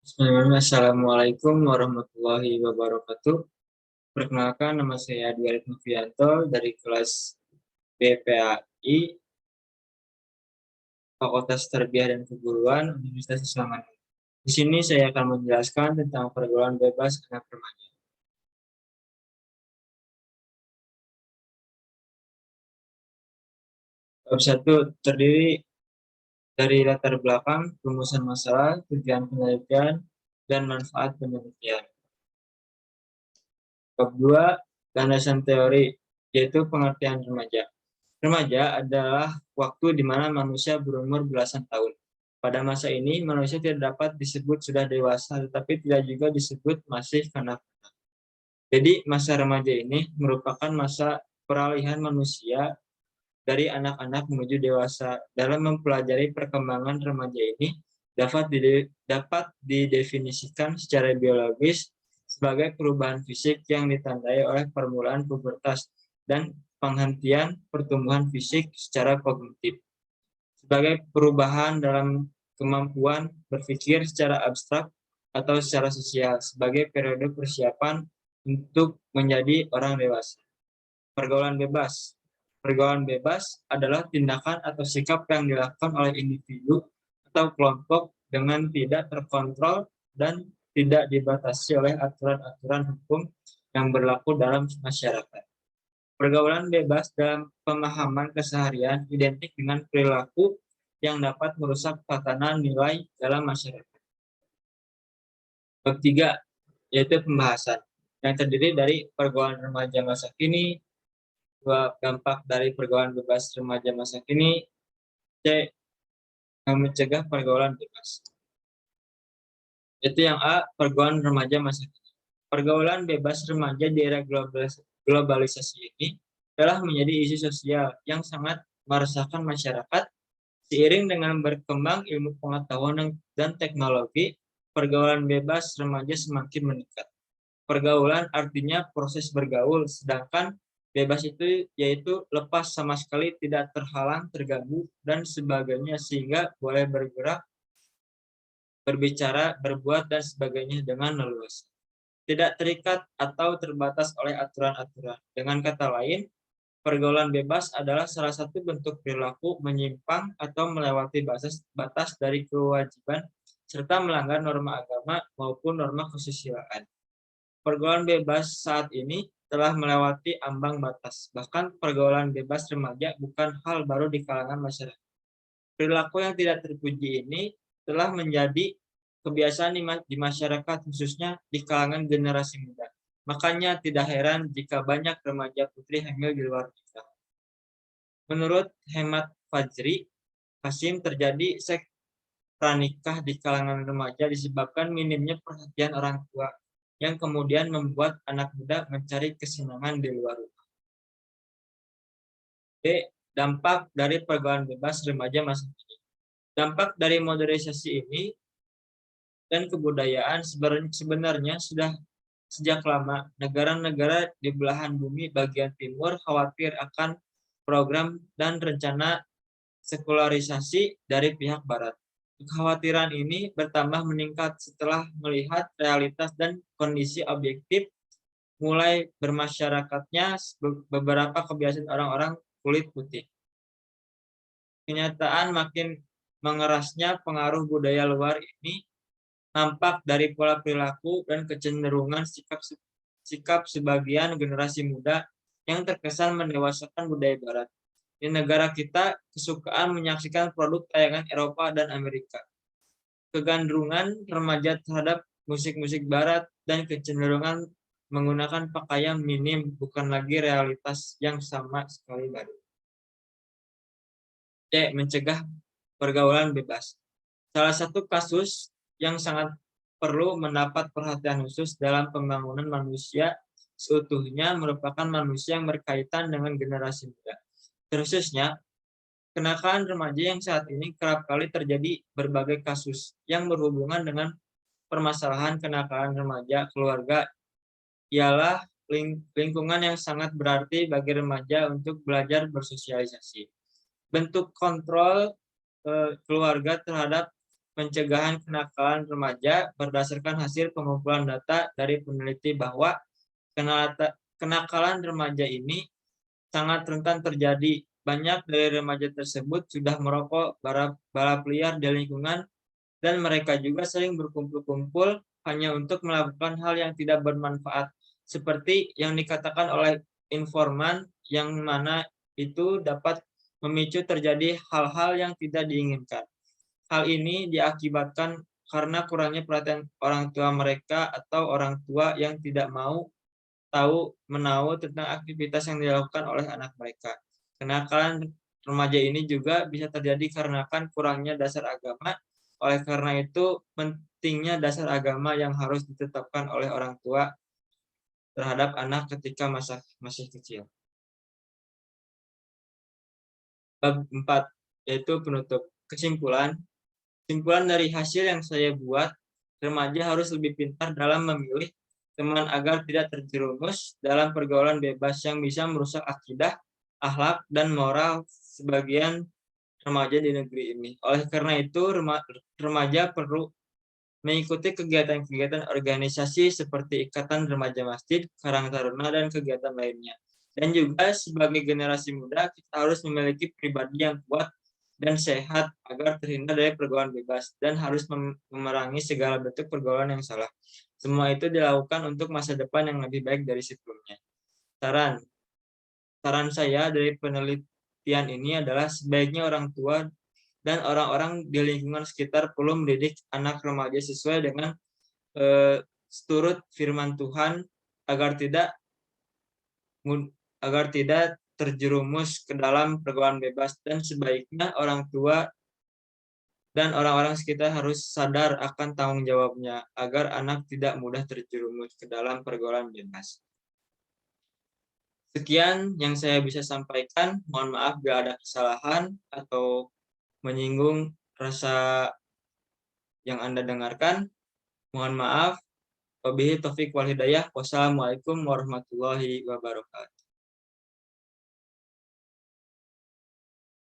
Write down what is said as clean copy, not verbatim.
Bismillahirrahmanirrahim. Assalamualaikum warahmatullahi wabarakatuh. Perkenalkan, nama saya Dwi Arif Novianto dari kelas BPAI, Fakultas Tarbiyah dan Keguruan, Universitas Islam Manado. Di sini saya akan menjelaskan tentang pergaulan bebas anak remaja. Bab 1 terdiri dari latar belakang, rumusan masalah, tujuan penelitian, dan manfaat penelitian. Bab 2, landasan teori, yaitu pengertian remaja. Remaja adalah waktu di mana manusia berumur belasan tahun. Pada masa ini, manusia tidak dapat disebut sudah dewasa, tetapi tidak juga disebut masih kanak-kanak. Jadi, masa remaja ini merupakan masa peralihan manusia dari anak-anak menuju dewasa. Dalam mempelajari perkembangan remaja ini, dapat didefinisikan secara biologis sebagai perubahan fisik yang ditandai oleh permulaan pubertas dan penghentian pertumbuhan fisik secara kognitif, sebagai perubahan dalam kemampuan berpikir secara abstrak atau secara sosial, sebagai periode persiapan untuk menjadi orang dewasa. Pergaulan bebas. Pergaulan bebas adalah tindakan atau sikap yang dilakukan oleh individu atau kelompok dengan tidak terkontrol dan tidak dibatasi oleh aturan-aturan hukum yang berlaku dalam masyarakat. Pergaulan bebas dalam pemahaman keseharian identik dengan perilaku yang dapat merusak tatanan nilai dalam masyarakat. Bab 3, yaitu pembahasan, yang terdiri dari pergaulan remaja masa kini, dampak dari pergaulan bebas remaja masa kini, C, mencegah pergaulan bebas. Itu yang A, pergaulan remaja masa kini. Pergaulan bebas remaja di era globalisasi ini telah menjadi isu sosial yang sangat meresahkan masyarakat. Seiring dengan berkembang ilmu pengetahuan dan teknologi, pergaulan bebas remaja semakin meningkat. Pergaulan artinya proses bergaul, sedangkan bebas itu yaitu lepas sama sekali, tidak terhalang, terganggu, dan sebagainya, sehingga boleh bergerak, berbicara, berbuat, dan sebagainya dengan leluasa. Tidak terikat atau terbatas oleh aturan-aturan. Dengan kata lain, pergaulan bebas adalah salah satu bentuk perilaku menyimpang atau melewati batas dari kewajiban serta melanggar norma agama maupun norma kesusilaan. Pergaulan bebas saat ini telah melewati ambang batas. Bahkan pergaulan bebas remaja bukan hal baru di kalangan masyarakat. Perilaku yang tidak terpuji ini telah menjadi kebiasaan di masyarakat, khususnya di kalangan generasi muda. Makanya tidak heran jika banyak remaja putri hamil di luar nikah. Menurut hemat Fajri Hasim, terjadi seks pranikah di kalangan remaja disebabkan minimnya perhatian orang tua, yang kemudian membuat anak muda mencari kesenangan di luar rumah. B. Dampak dari pergaulan bebas remaja masa kini. Dampak dari modernisasi ini dan kebudayaan sebenarnya sudah sejak lama. Negara-negara di belahan bumi bagian timur khawatir akan program dan rencana sekularisasi dari pihak barat. Kekhawatiran ini bertambah meningkat setelah melihat realitas dan kondisi objektif mulai bermasyarakatnya beberapa kebiasaan orang-orang kulit putih. Kenyataan makin mengerasnya pengaruh budaya luar ini nampak dari pola perilaku dan kecenderungan sikap sebagian generasi muda yang terkesan mendewasakan budaya barat. Di negara kita, kesukaan menyaksikan produk tayangan Eropa dan Amerika. Kegandrungan remaja terhadap musik-musik barat dan kecenderungan menggunakan pakaian minim bukan lagi realitas yang sama sekali baru. C. Mencegah pergaulan bebas. Salah satu kasus yang sangat perlu mendapat perhatian khusus dalam pembangunan manusia seutuhnya merupakan manusia yang berkaitan dengan generasi muda. Khususnya, kenakalan remaja yang saat ini kerap kali terjadi berbagai kasus yang berhubungan dengan permasalahan kenakalan remaja keluarga ialah lingkungan yang sangat berarti bagi remaja untuk belajar bersosialisasi. Bentuk kontrol keluarga terhadap pencegahan kenakalan remaja berdasarkan hasil pengumpulan data dari peneliti bahwa kenakalan remaja ini sangat rentan terjadi. Banyak dari remaja tersebut sudah merokok, balap liar di lingkungan, dan mereka juga sering berkumpul-kumpul hanya untuk melakukan hal yang tidak bermanfaat, seperti yang dikatakan oleh informan, yang mana itu dapat memicu terjadi hal-hal yang tidak diinginkan. Hal ini diakibatkan karena kurangnya perhatian orang tua mereka atau orang tua yang tidak mau menahu tentang aktivitas yang dilakukan oleh anak mereka. Kenakalan remaja ini juga bisa terjadi karena kurangnya dasar agama. Oleh karena itu, pentingnya dasar agama yang harus ditetapkan oleh orang tua terhadap anak ketika masih kecil. Bab 4, yaitu penutup. Kesimpulan dari hasil yang saya buat, remaja harus lebih pintar dalam memilih teman agar tidak terjerumus dalam pergaulan bebas yang bisa merusak akidah, akhlak, dan moral sebagian remaja di negeri ini. Oleh karena itu, remaja perlu mengikuti kegiatan-kegiatan organisasi seperti Ikatan Remaja Masjid, Karang Taruna, dan kegiatan lainnya. Dan juga sebagai generasi muda, kita harus memiliki pribadi yang kuat dan sehat agar terhindar dari pergaulan bebas dan harus memerangi segala bentuk pergaulan yang salah. Semua itu dilakukan untuk masa depan yang lebih baik dari sebelumnya. Saran saya dari penelitian ini adalah sebaiknya orang tua dan orang-orang di lingkungan sekitar perlu mendidik anak remaja sesuai dengan seturut firman Tuhan agar tidak terjerumus ke dalam pergaulan bebas, dan sebaiknya orang tua dan orang-orang sekitar harus sadar akan tanggung jawabnya agar anak tidak mudah terjerumus ke dalam pergaulan bebas. Sekian yang saya bisa sampaikan. Mohon maaf bila ada kesalahan atau menyinggung rasa yang Anda dengarkan. Mohon maaf. Wabillahi taufik wal hidayah. Wassalamualaikum warahmatullahi wabarakatuh.